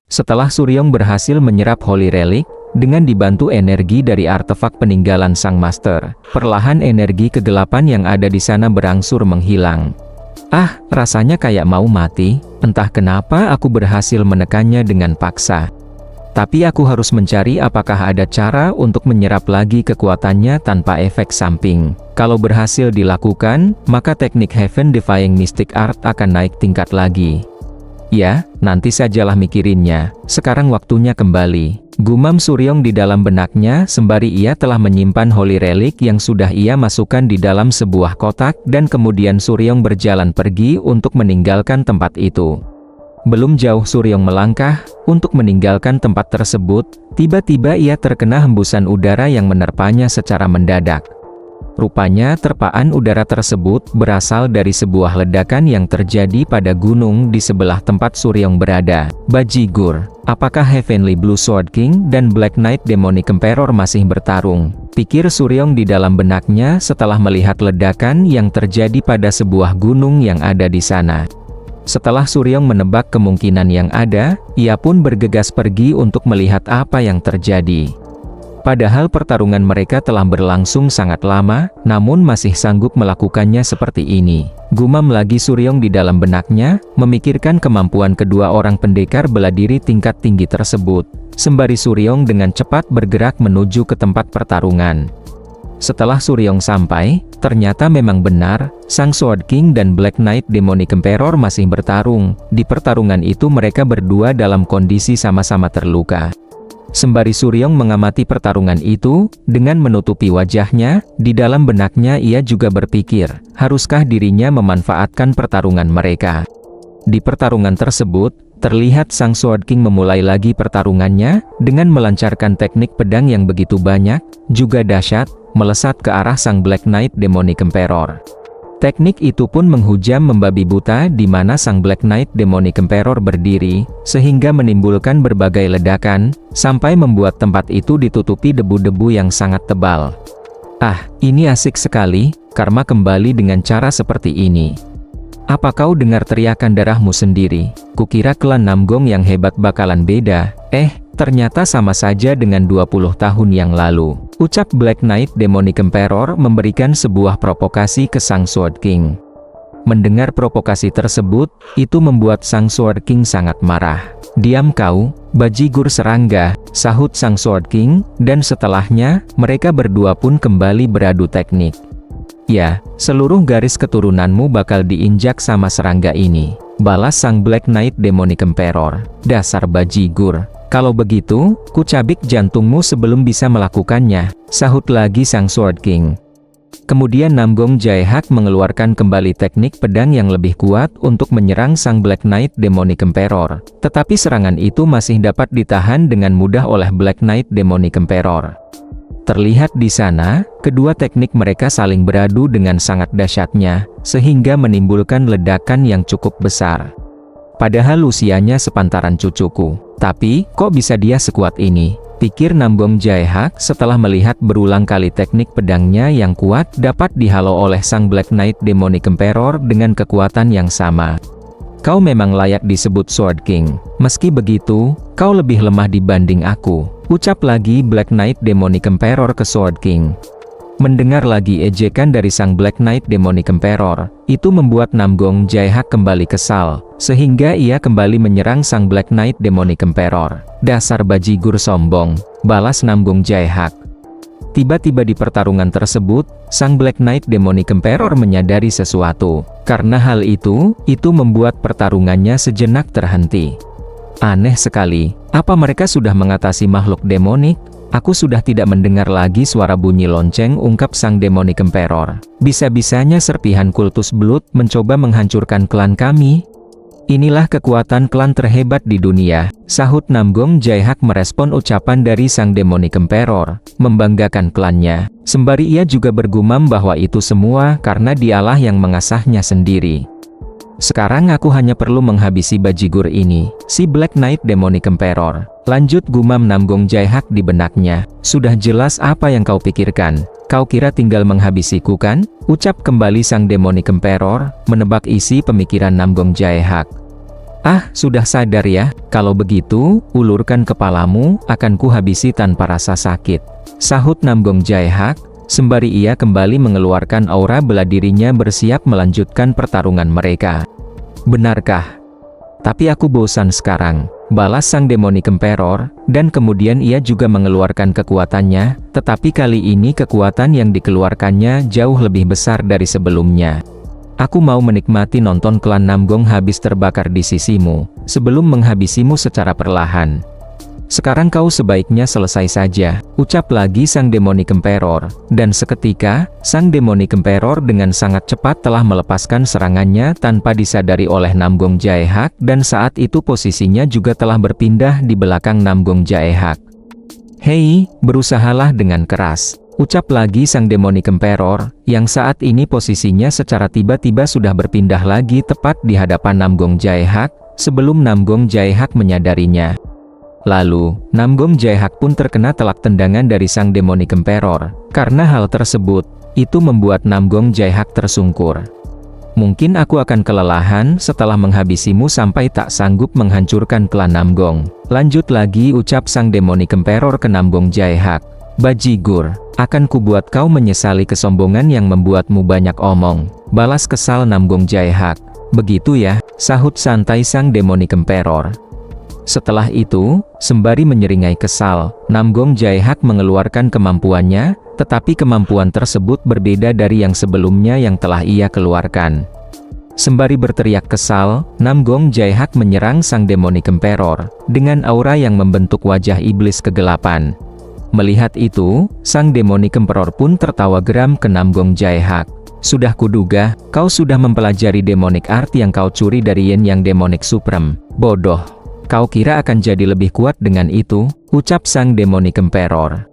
Setelah Suryong berhasil menyerap Holy Relic, dengan dibantu energi dari artefak peninggalan Sang Master, perlahan energi kegelapan yang ada di sana berangsur menghilang. Ah, rasanya kayak mau mati, entah kenapa aku berhasil menekannya dengan paksa. Tapi aku harus mencari apakah ada cara untuk menyerap lagi kekuatannya tanpa efek samping. Kalau berhasil dilakukan, maka teknik Heaven Defying Mystic Art akan naik tingkat lagi. Ya, nanti sajalah mikirinnya, sekarang waktunya kembali. Gumam Suryong di dalam benaknya sembari ia telah menyimpan Holy Relic yang sudah ia masukkan di dalam sebuah kotak dan kemudian Suryong berjalan pergi untuk meninggalkan tempat itu. Belum jauh Suryong melangkah untuk meninggalkan tempat tersebut, tiba-tiba ia terkena hembusan udara yang menerpanya secara mendadak. Rupanya terpaan udara tersebut berasal dari sebuah ledakan yang terjadi pada gunung di sebelah tempat Suryong berada. Bajigur, apakah Heavenly Blue Sword King dan Black Knight Demonic Emperor masih bertarung? Pikir Suryong di dalam benaknya setelah melihat ledakan yang terjadi pada sebuah gunung yang ada di sana. Setelah Suryong menebak kemungkinan yang ada, ia pun bergegas pergi untuk melihat apa yang terjadi. Padahal pertarungan mereka telah berlangsung sangat lama, namun masih sanggup melakukannya seperti ini. Gumam lagi Suryong di dalam benaknya, memikirkan kemampuan kedua orang pendekar bela diri tingkat tinggi tersebut, sembari Suryong dengan cepat bergerak menuju ke tempat pertarungan. Setelah Suryong sampai, ternyata memang benar, Sang Sword King dan Black Knight Demonic Emperor masih bertarung. Di pertarungan itu mereka berdua dalam kondisi sama-sama terluka. Sembari Suryong mengamati pertarungan itu, dengan menutupi wajahnya, di dalam benaknya ia juga berpikir, haruskah dirinya memanfaatkan pertarungan mereka. Di pertarungan tersebut, terlihat Sang Sword King memulai lagi pertarungannya, dengan melancarkan teknik pedang yang begitu banyak, juga dahsyat, melesat ke arah Sang Black Knight Demonic Emperor. Teknik itu pun menghujam membabi buta di mana Sang Black Knight Demonic Emperor berdiri, sehingga menimbulkan berbagai ledakan, sampai membuat tempat itu ditutupi debu-debu yang sangat tebal. Ah, ini asik sekali, karma kembali dengan cara seperti ini. Apa kau dengar teriakan darahmu sendiri? Kukira klan Namgong yang hebat bakalan beda, ternyata sama saja dengan 20 tahun yang lalu. Ucap Black Knight Demonic Emperor memberikan sebuah provokasi ke Sang Sword King. Mendengar provokasi tersebut, itu membuat Sang Sword King sangat marah. Diam kau, bajigur serangga, sahut Sang Sword King, dan setelahnya, mereka berdua pun kembali beradu teknik. Ya, seluruh garis keturunanmu bakal diinjak sama serangga ini, balas Sang Black Knight Demonic Emperor. Dasar bajigur. Kalau begitu, ku cabik jantungmu sebelum bisa melakukannya, sahut lagi Sang Sword King. Kemudian Namgong Jaehak mengeluarkan kembali teknik pedang yang lebih kuat untuk menyerang Sang Black Knight Demonic Emperor. Tetapi serangan itu masih dapat ditahan dengan mudah oleh Black Knight Demonic Emperor. Terlihat di sana, kedua teknik mereka saling beradu dengan sangat dahsyatnya, sehingga menimbulkan ledakan yang cukup besar. Padahal usianya sepantaran cucuku, tapi kok bisa dia sekuat ini? Pikir Namgong Jaehak setelah melihat berulang kali teknik pedangnya yang kuat dapat dihalau oleh Sang Black Knight Demonic Emperor dengan kekuatan yang sama. Kau memang layak disebut Sword King. Meski begitu, kau lebih lemah dibanding aku, ucap lagi Black Knight Demonic Emperor ke Sword King. Mendengar lagi ejekan dari Sang Black Knight Demonic Emperor, itu membuat Namgong Jaehak kembali kesal, sehingga ia kembali menyerang Sang Black Knight Demonic Emperor. Dasar bajigur sombong, balas Namgong Jaehak. Tiba-tiba di pertarungan tersebut, Sang Black Knight Demonic Emperor menyadari sesuatu. Karena hal itu membuat pertarungannya sejenak terhenti. Aneh sekali, apa mereka sudah mengatasi makhluk demonik? Aku sudah tidak mendengar lagi suara bunyi lonceng, ungkap Sang Demonic Emperor. Bisa-bisanya serpihan kultus Blood mencoba menghancurkan klan kami. Inilah kekuatan klan terhebat di dunia, sahut Namgong Jaehak merespon ucapan dari Sang Demonic Emperor, membanggakan klannya. Sembari ia juga bergumam bahwa itu semua karena dialah yang mengasahnya sendiri. Sekarang aku hanya perlu menghabisi bajigur ini, si Black Knight Demonic Emperor. Lanjut gumam Namgong Jaehak di benaknya. Sudah jelas apa yang kau pikirkan. Kau kira tinggal menghabisiku kan? Ucap kembali Sang Demonic Emperor, menebak isi pemikiran Namgong Jaehak. Ah, sudah sadar ya? Kalau begitu, ulurkan kepalamu, akan kuhabisi tanpa rasa sakit. Sahut Namgong Jae-hak, sembari ia kembali mengeluarkan aura bela dirinya bersiap melanjutkan pertarungan mereka. Benarkah? Tapi aku bosan sekarang, balas sang Demonic Emperor, dan kemudian ia juga mengeluarkan kekuatannya, tetapi kali ini kekuatan yang dikeluarkannya jauh lebih besar dari sebelumnya. Aku mau menikmati nonton klan Namgong habis terbakar di sisimu, sebelum menghabisimu secara perlahan. Sekarang kau sebaiknya selesai saja, ucap lagi sang Demonic Emperor, dan seketika, sang Demonic Emperor dengan sangat cepat telah melepaskan serangannya tanpa disadari oleh Namgong Jae-hak, dan saat itu posisinya juga telah berpindah di belakang Namgong Jae-hak. Hei, berusahalah dengan keras, ucap lagi sang Demonic Emperor, yang saat ini posisinya secara tiba-tiba sudah berpindah lagi tepat di hadapan Namgong Jae-hak, sebelum Namgong Jae-hak menyadarinya. Lalu, Namgong Jae-hak pun terkena telak tendangan dari sang Demonic Emperor. Karena hal tersebut, itu membuat Namgong Jae-hak tersungkur. Mungkin aku akan kelelahan setelah menghabisimu sampai tak sanggup menghancurkan klan Namgong. Lanjut lagi ucap sang Demonic Emperor ke Namgong Jae-hak. Bajigur, akan kubuat kau menyesali kesombongan yang membuatmu banyak omong. Balas kesal Namgong Jae-hak. Begitu ya, sahut santai sang Demonic Emperor. Setelah itu, sembari menyeringai kesal, Namgong Jae-hak mengeluarkan kemampuannya, tetapi kemampuan tersebut berbeda dari yang sebelumnya yang telah ia keluarkan. Sembari berteriak kesal, Namgong Jae-hak menyerang sang Demonic Emperor, dengan aura yang membentuk wajah iblis kegelapan. Melihat itu, sang Demonic Emperor pun tertawa geram ke Namgong Jae-hak. Sudah kuduga, kau sudah mempelajari Demonic Art yang kau curi dari Yin Yang Demonic Supreme. Bodoh. Kau kira akan jadi lebih kuat dengan itu? Ucap sang Demonic Emperor.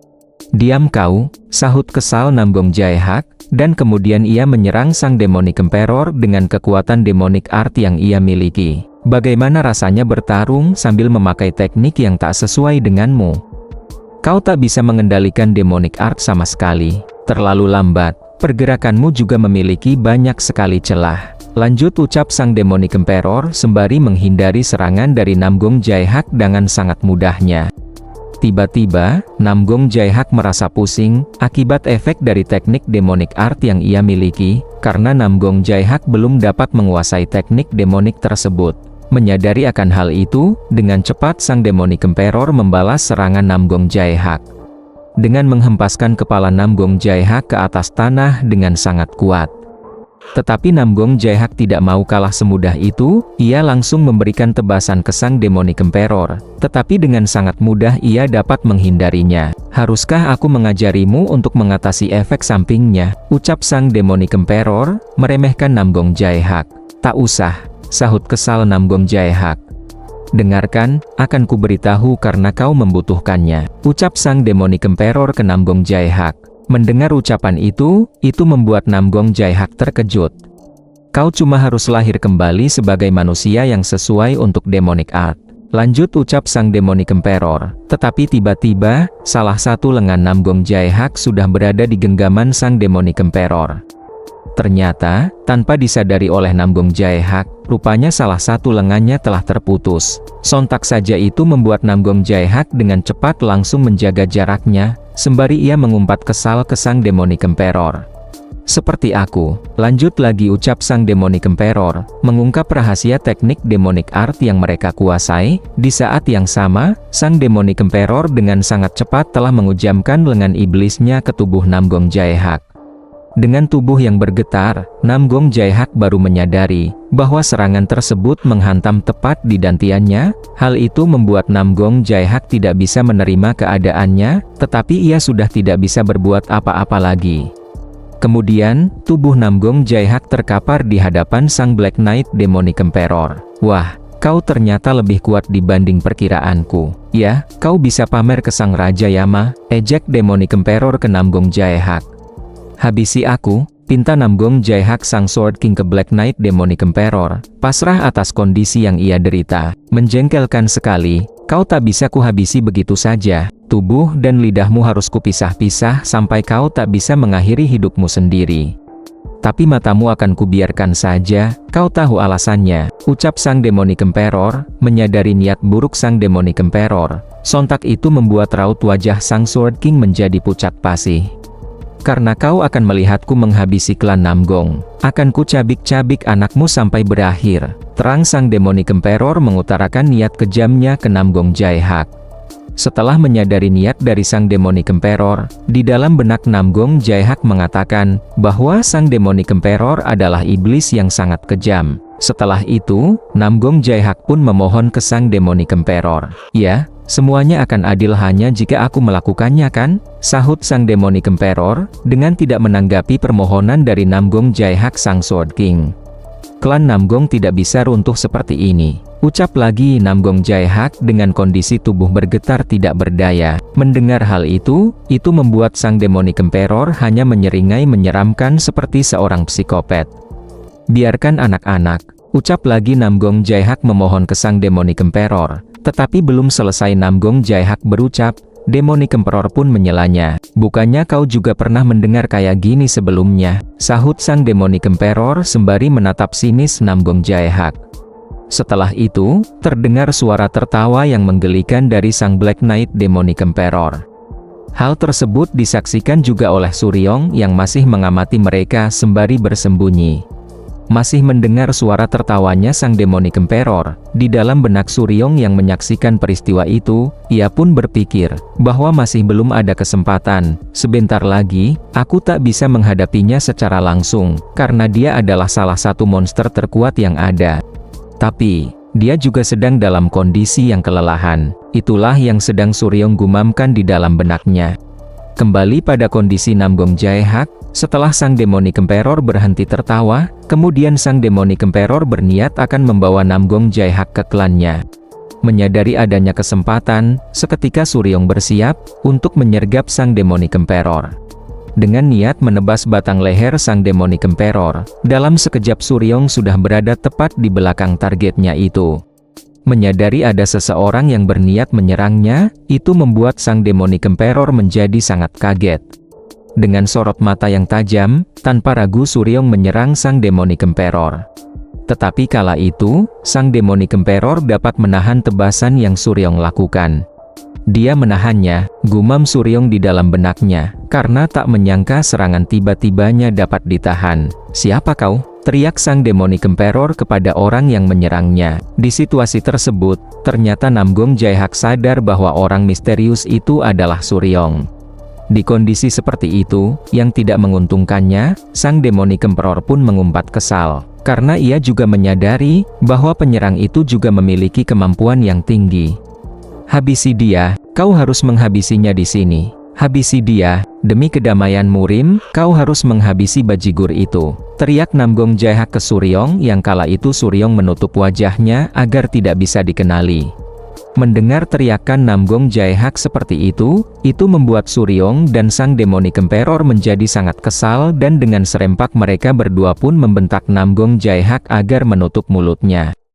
Diam kau, sahut kesal Namgong Jae-hak, dan kemudian ia menyerang sang Demonic Emperor dengan kekuatan Demonic Art yang ia miliki. Bagaimana rasanya bertarung sambil memakai teknik yang tak sesuai denganmu? Kau tak bisa mengendalikan Demonic Art sama sekali. Terlalu lambat. Pergerakanmu juga memiliki banyak sekali celah. Lanjut ucap sang Demonic Emperor sembari menghindari serangan dari Namgong Jae-hak dengan sangat mudahnya. Tiba-tiba, Namgong Jae-hak merasa pusing, akibat efek dari teknik Demonic Art yang ia miliki, karena Namgong Jae-hak belum dapat menguasai teknik Demonic tersebut. Menyadari akan hal itu, dengan cepat sang Demonic Emperor membalas serangan Namgong Jae-hak. Dengan menghempaskan kepala Namgong Jae-hak ke atas tanah dengan sangat kuat. Tetapi Namgong Jae-hak tidak mau kalah semudah itu, ia langsung memberikan tebasan ke sang Demonic Emperor, tetapi dengan sangat mudah ia dapat menghindarinya. Haruskah aku mengajarimu untuk mengatasi efek sampingnya? Ucap sang Demonic Emperor, meremehkan Namgong Jae-hak. Tak usah, sahut kesal Namgong Jae-hak. Dengarkan, akan kuberitahu karena kau membutuhkannya. Ucap sang Demonic Emperor ke Namgong Jae-hak. Mendengar ucapan itu membuat Namgong Jae-hak terkejut. Kau cuma harus lahir kembali sebagai manusia yang sesuai untuk Demonic Art. Lanjut ucap sang Demonic Emperor. Tetapi tiba-tiba, salah satu lengan Namgong Jae-hak sudah berada di genggaman sang Demonic Emperor. Ternyata, tanpa disadari oleh Namgong Jae-hak, rupanya salah satu lengannya telah terputus. Sontak saja itu membuat Namgong Jae-hak dengan cepat langsung menjaga jaraknya, sembari ia mengumpat kesal ke sang Demonic Emperor. Seperti aku, lanjut lagi ucap sang Demonic Emperor, mengungkap rahasia teknik Demonic Art yang mereka kuasai. Di saat yang sama, sang Demonic Emperor dengan sangat cepat telah mengujamkan lengan iblisnya ke tubuh Namgong Jae-hak. Dengan tubuh yang bergetar, Namgong Jae-hak baru menyadari bahwa serangan tersebut menghantam tepat di dantiannya. Hal itu membuat Namgong Jae-hak tidak bisa menerima keadaannya, tetapi ia sudah tidak bisa berbuat apa-apa lagi. Kemudian, tubuh Namgong Jae-hak terkapar di hadapan sang Black Knight Demonic Emperor. Wah, kau ternyata lebih kuat dibanding perkiraanku. Ya, kau bisa pamer ke sang Raja Yama, ejek Demonic Emperor ke Namgong Jae-hak. Habisi aku, pinta Namgong Jae-hak sang Sword King ke Black Knight Demonic Emperor, pasrah atas kondisi yang ia derita. Menjengkelkan sekali, kau tak bisa kuhabisi begitu saja. Tubuh dan lidahmu harus kupisah-pisah sampai kau tak bisa mengakhiri hidupmu sendiri. Tapi matamu akan kubiarkan saja, kau tahu alasannya, ucap sang Demonic Emperor. Menyadari niat buruk sang Demonic Emperor, sontak itu membuat raut wajah sang Sword King menjadi pucat pasi. Karena kau akan melihatku menghabisi klan Namgong, akan ku cabik-cabik anakmu sampai berakhir, terang sang Demonic Emperor mengutarakan niat kejamnya ke Namgong Jaehack. Setelah menyadari niat dari sang Demonic Emperor, di dalam benak Namgong Jaehack mengatakan bahwa sang Demonic Emperor adalah iblis yang sangat kejam. Setelah itu, Namgong Jaehack pun memohon ke sang Demonic Emperor. "Ya, semuanya akan adil hanya jika aku melakukannya kan?" sahut sang Demonic Emperor, dengan tidak menanggapi permohonan dari Namgong Jaehack sang Sword King. "Klan Namgong tidak bisa runtuh seperti ini," ucap lagi Namgong Jaehack dengan kondisi tubuh bergetar tidak berdaya. Mendengar hal itu membuat sang Demonic Emperor hanya menyeringai menyeramkan seperti seorang psikopat. "Biarkan anak-anak," ucap lagi Namgong Jaehack memohon ke sang Demonic Emperor. Tetapi belum selesai Namgong Jaehack berucap, Demonic Emperor pun menyelanya. "Bukannya kau juga pernah mendengar kayak gini sebelumnya?" sahut sang Demonic Emperor sembari menatap sinis Namgong Jaehack. Setelah itu, terdengar suara tertawa yang menggelikan dari sang Black Knight Demonic Emperor. Hal tersebut disaksikan juga oleh Suryong yang masih mengamati mereka sembari bersembunyi. Masih mendengar suara tertawanya sang Demonic Emperor, di dalam benak Suryong yang menyaksikan peristiwa itu, ia pun berpikir bahwa masih belum ada kesempatan. "Sebentar lagi, aku tak bisa menghadapinya secara langsung, karena dia adalah salah satu monster terkuat yang ada. Tapi, dia juga sedang dalam kondisi yang kelelahan." Itulah yang sedang Suryong gumamkan di dalam benaknya. Kembali pada kondisi Namgong Jaehack, setelah sang Demonic Emperor berhenti tertawa, kemudian sang Demonic Emperor berniat akan membawa Namgong Jaehack ke klannya. Menyadari adanya kesempatan, seketika Suryong bersiap untuk menyergap sang Demonic Emperor. Dengan niat menebas batang leher sang Demonic Emperor, dalam sekejap Suryong sudah berada tepat di belakang targetnya itu. Menyadari ada seseorang yang berniat menyerangnya, itu membuat sang Demonic Emperor menjadi sangat kaget. Dengan sorot mata yang tajam, tanpa ragu Suryong menyerang sang Demonic Emperor. Tetapi kala itu, sang Demonic Emperor dapat menahan tebasan yang Suryong lakukan. Dia menahannya, gumam Suryong di dalam benaknya, karena tak menyangka serangan tiba-tibanya dapat ditahan. "Siapa kau?" teriak sang Demonic Emperor kepada orang yang menyerangnya. Di situasi tersebut, ternyata Namgong Jaehack sadar bahwa orang misterius itu adalah Suryong. Di kondisi seperti itu, yang tidak menguntungkannya, sang Demonic Emperor pun mengumpat kesal. Karena ia juga menyadari bahwa penyerang itu juga memiliki kemampuan yang tinggi. "Habisi dia, kau harus menghabisinya di sini. Habisi dia, demi kedamaian Murim, kau harus menghabisi bajigur itu," teriak Namgong Jaehack ke Suryong yang kala itu Suryong menutup wajahnya agar tidak bisa dikenali. Mendengar teriakan Namgong Jaehack seperti itu membuat Suryong dan sang Demonic Emperor menjadi sangat kesal dan dengan serempak mereka berdua pun membentak Namgong Jaehack agar menutup mulutnya.